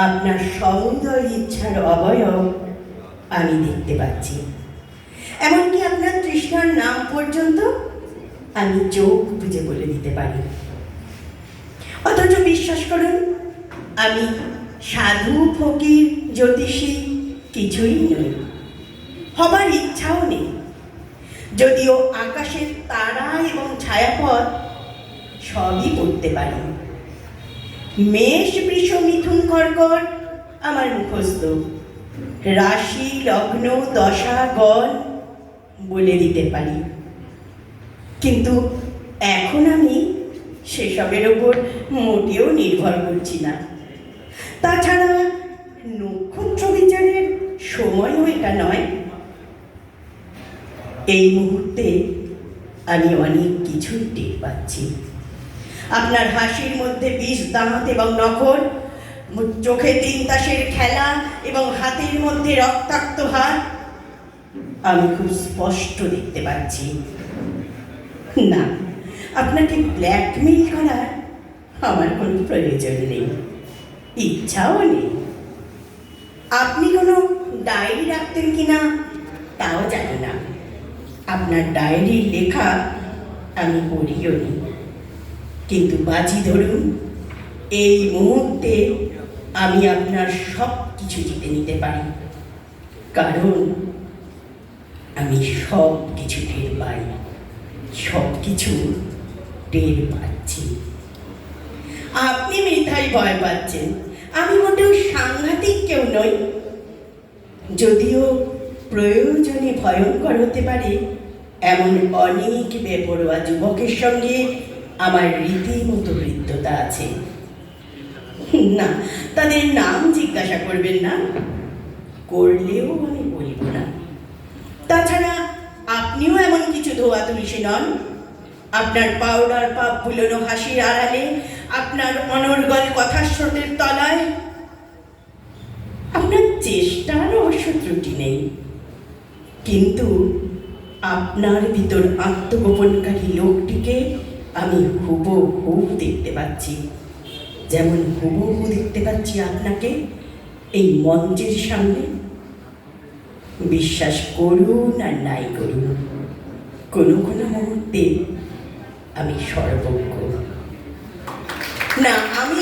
আপনার সমুদয় ইচ্ছার অবয়ব আমি দেখতে পাচ্ছি, এমনকি আপনার তৃষ্ণার নাম পর্যন্ত আমি চোখ বুজে বলে দিতে পারি। অথচ বিশ্বাস করুন, আমি সাধু, ফকির, জ্যোতিষী কিছুই নই, হবার ইচ্ছাও নেই। যদিও আকাশের তারা এবং ছায়াপথ সবই পড়তে পারি। মেষ, বৃষ, মিথুন, কর্কট আমার মুখস্থ, রাশি, লগ্ন, দশা, গণ বলে দিতে পারি। কিন্তু এখন আমি সেসবের ওপর মোটেও নির্ভর করছি না। তাছাড়া নক্ষত্র বিচারের সময়ও এটা নয়। এই মুহূর্তে আমি অনেক কিছুই টের পাচ্ছি। আপনার হাসির মধ্যে 20 দাঁত এবং নখর, চোখে 3 তাসের খেলা এবং হাতের মধ্যে রক্তাক্ত হাত আমি খুব স্পষ্ট দেখতে পাচ্ছি। না, আপনাকে ব্ল্যাকমেইল করার আমার কোনো প্রয়োজন নেই, ইচ্ছাও নেই। আপনি কোনো ডায়েরি রাখতেন কিনা তাও জানি না। আপনার ডায়েরির লেখা আমি পড়িও নি। কিন্তু বাজি ধরুন, এই মুহূর্তে আমি আপনার সব কিছু জিতে নিতে পারি, কারণ আমি সব কিছু টের পাই, সব কিছু টের পাচ্ছি। আপনি মিথ্যায় ভয় পাচ্ছেন, আমি মোটেও সাংঘাতিক কেউ নই। যদিও প্রয়োজনে ভয়ঙ্কর হতে পারে এমন অনেক বেপরোয়া যুবকের সঙ্গে আমার রীতিমতো হৃদ্যতা আছে। না, তাদের নাম জিজ্ঞাসা করবেন না, করলেও আমি বলব না। তাছাড়া আপনিও এমন কিছু ধোয়া তুলসী নন। আপনার পাউডার পাপ বুলোনো হাসির আড়ালে, আপনার অনর্গল কথার স্রোতের তলায় আপনার চেষ্টার অবশ্য ত্রুটি নেই। কিন্তু আপনার ভিতর আত্মগোপনকারী লোকটিকে আমি হুবহু দেখতে পাচ্ছি, যেমন হুবহু দেখতে পাচ্ছি আপনাকে এই মঞ্চের সামনে। বিশ্বাস করুন আর নাই করুন, কোনো কোনো মুহূর্তে আমি সর্বজ্ঞ। না, আমি